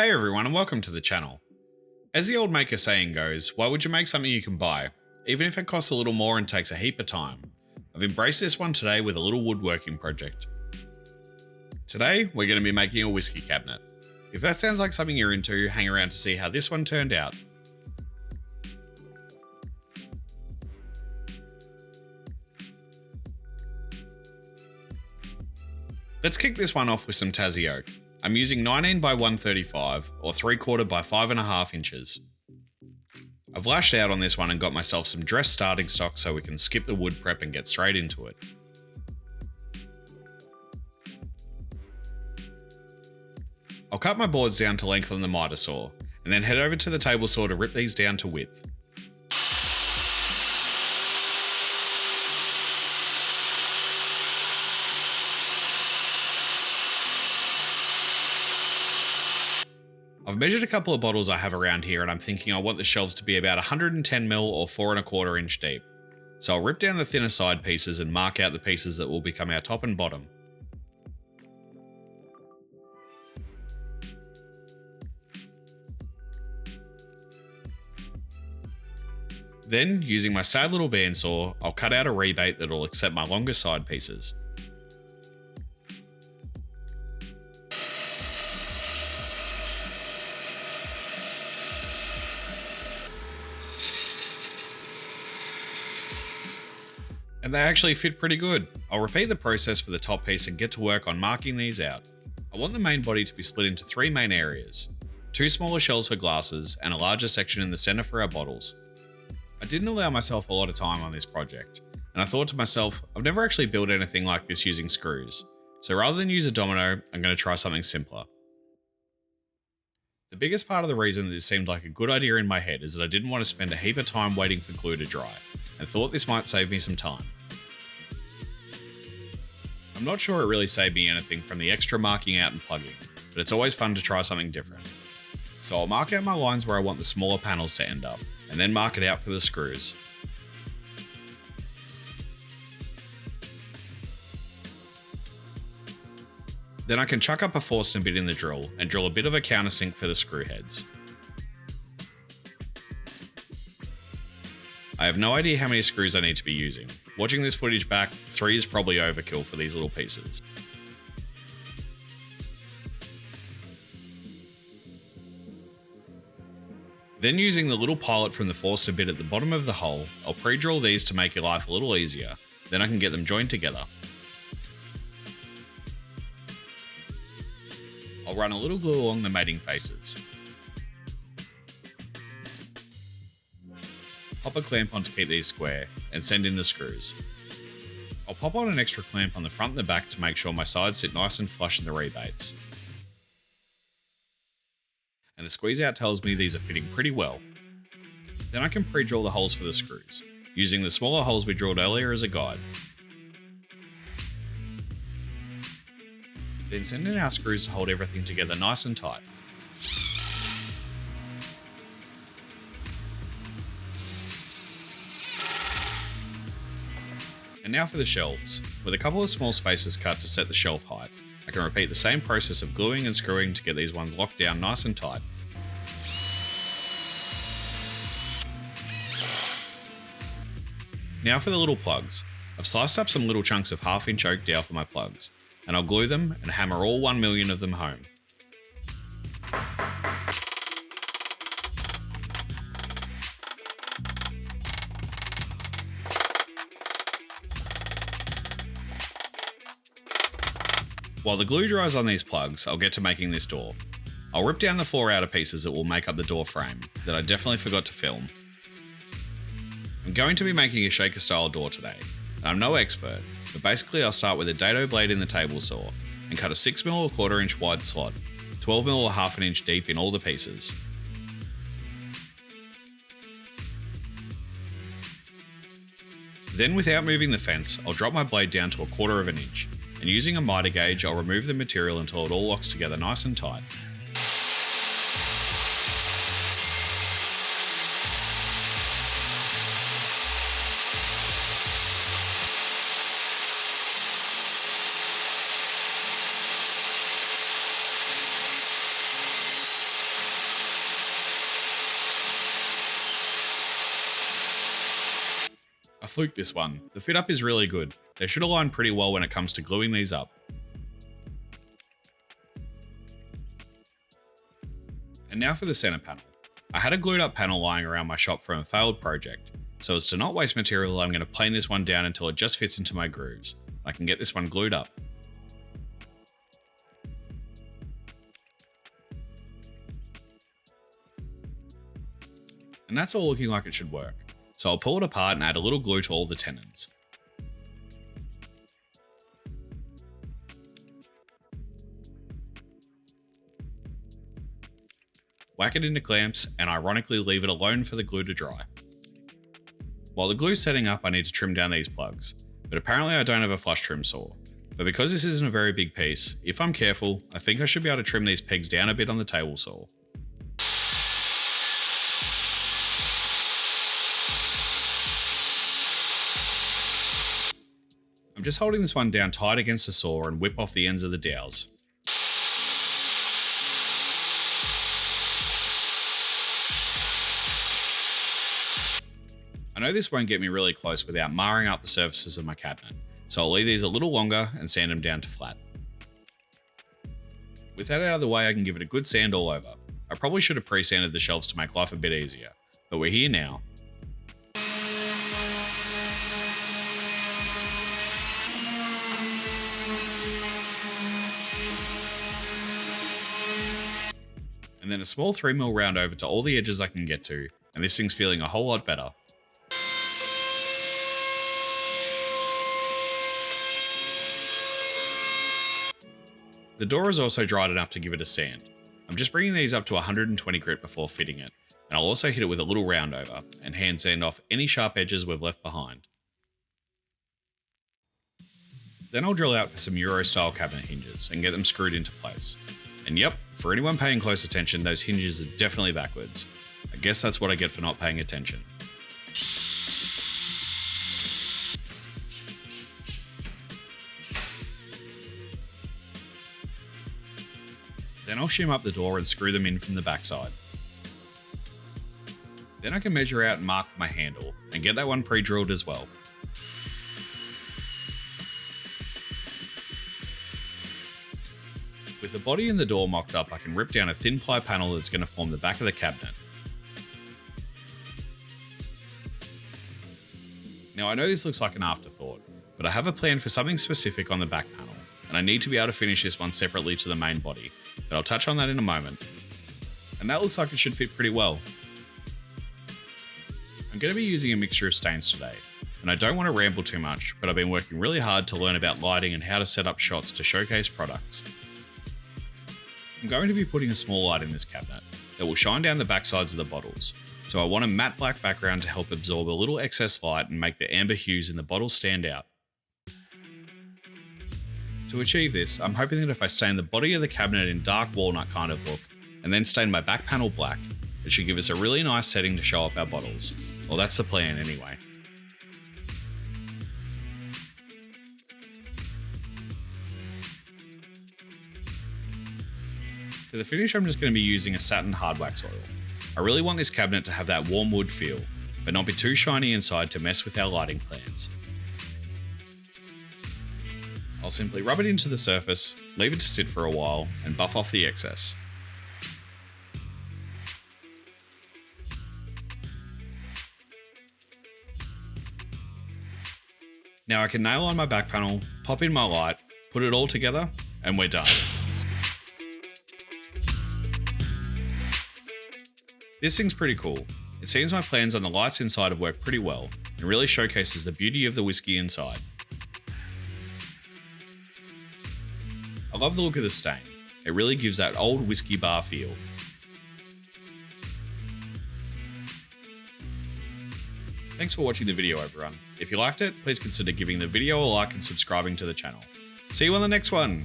Hey everyone and welcome to the channel. As the old maker saying goes, why would you make something you can buy, even if it costs a little more and takes a heap of time? I've embraced this one today with a little woodworking project. Today, we're going to be making a whiskey cabinet. If that sounds like something you're into, hang around to see how this one turned out. Let's kick this one off with some Tassie oak. I'm using 19 by 135 or 3/4 by 5.5 inches. I've lashed out on this one and got myself some dress starting stock so we can skip the wood prep and get straight into it. I'll cut my boards down to lengthen the miter saw, and then head over to the table saw to rip these down to width. I've measured a couple of bottles I have around here and I'm thinking I want the shelves to be about 110mm or 4.25 inch deep. So I'll rip down the thinner side pieces and mark out the pieces that will become our top and bottom. Then, using my sad little bandsaw, I'll cut out a rebate that will accept my longer side pieces. And they actually fit pretty good. I'll repeat the process for the top piece and get to work on marking these out. I want the main body to be split into 3 main areas. 2 smaller shelves for glasses and a larger section in the centre for our bottles. I didn't allow myself a lot of time on this project, and I thought to myself, I've never actually built anything like this using screws, so rather than use a domino, I'm going to try something simpler. The biggest part of the reason that this seemed like a good idea in my head is that I didn't want to spend a heap of time waiting for glue to dry, and thought this might save me some time. I'm not sure it really saved me anything from the extra marking out and plugging, but it's always fun to try something different. So I'll mark out my lines where I want the smaller panels to end up, and then mark it out for the screws. Then I can chuck up a Forstner bit in the drill and drill a bit of a countersink for the screw heads. I have no idea how many screws I need to be using. Watching this footage back, 3 is probably overkill for these little pieces. Then using the little pilot from the Forstner bit at the bottom of the hole, I'll pre-drill these to make your life a little easier, then I can get them joined together. I'll run a little glue along the mating faces. Pop a clamp on to keep these square, and send in the screws. I'll pop on an extra clamp on the front and the back to make sure my sides sit nice and flush in the rebates. And the squeeze out tells me these are fitting pretty well. Then I can pre-drill the holes for the screws, using the smaller holes we drilled earlier as a guide. Then send in our screws to hold everything together nice and tight. And now for the shelves. With a couple of small spaces cut to set the shelf height, I can repeat the same process of gluing and screwing to get these ones locked down nice and tight. Now for the little plugs. I've sliced up some little chunks of 1/2 inch oak dowel for my plugs, and I'll glue them and hammer all 1 million of them home. While the glue dries on these plugs, I'll get to making this door. I'll rip down the 4 outer pieces that will make up the door frame, that I definitely forgot to film. I'm going to be making a shaker style door today, and I'm no expert, but basically I'll start with a dado blade in the table saw, and cut a 6mm or 1/4 inch wide slot, 12mm or 1/2 inch deep in all the pieces. Then without moving the fence, I'll drop my blade down to 1/4 inch, and using a miter gauge, I'll remove the material until it all locks together nice and tight. fluked this one. The fit up is really good. They should align pretty well when it comes to gluing these up. And now for the center panel. I had a glued up panel lying around my shop from a failed project, so as to not waste material, I'm going to plane this one down until it just fits into my grooves. I can get this one glued up. And that's all looking like it should work, so I'll pull it apart and add a little glue to all the tenons. Whack it into clamps and ironically leave it alone for the glue to dry. While the glue's setting up, I need to trim down these plugs, but apparently I don't have a flush trim saw. But because this isn't a very big piece, if I'm careful, I think I should be able to trim these pegs down a bit on the table saw. I'm just holding this one down tight against the saw and whip off the ends of the dowels. I know this won't get me really close without marring up the surfaces of my cabinet, so I'll leave these a little longer and sand them down to flat. With that out of the way, I can give it a good sand all over. I probably should have pre-sanded the shelves to make life a bit easier, but we're here now. And then a small 3mm round over to all the edges I can get to, and this thing's feeling a whole lot better. The door is also dried enough to give it a sand. I'm just bringing these up to 120 grit before fitting it, and I'll also hit it with a little round over, and hand sand off any sharp edges we've left behind. Then I'll drill out for some Euro style cabinet hinges and get them screwed into place. And yep, for anyone paying close attention, those hinges are definitely backwards. I guess that's what I get for not paying attention. Then I'll shim up the door and screw them in from the backside. Then I can measure out and mark my handle, and get that one pre-drilled as well. With the body and the door mocked up, I can rip down a thin ply panel that's going to form the back of the cabinet. Now I know this looks like an afterthought, but I have a plan for something specific on the back panel, and I need to be able to finish this one separately to the main body, but I'll touch on that in a moment. And that looks like it should fit pretty well. I'm going to be using a mixture of stains today, and I don't want to ramble too much, but I've been working really hard to learn about lighting and how to set up shots to showcase products. I'm going to be putting a small light in this cabinet that will shine down the back sides of the bottles, so I want a matte black background to help absorb a little excess light and make the amber hues in the bottles stand out. To achieve this, I'm hoping that if I stain the body of the cabinet in dark walnut kind of look, and then stain my back panel black, it should give us a really nice setting to show off our bottles. Well, that's the plan anyway. For the finish, I'm just going to be using a satin hard wax oil. I really want this cabinet to have that warm wood feel, but not be too shiny inside to mess with our lighting plans. I'll simply rub it into the surface, leave it to sit for a while, and buff off the excess. Now I can nail on my back panel, pop in my light, put it all together, and we're done. This thing's pretty cool. It seems my plans on the lights inside have worked pretty well, and really showcases the beauty of the whiskey inside. I love the look of the stain. It really gives that old whiskey bar feel. Thanks for watching the video, everyone. If you liked it, please consider giving the video a like and subscribing to the channel. See you on the next one!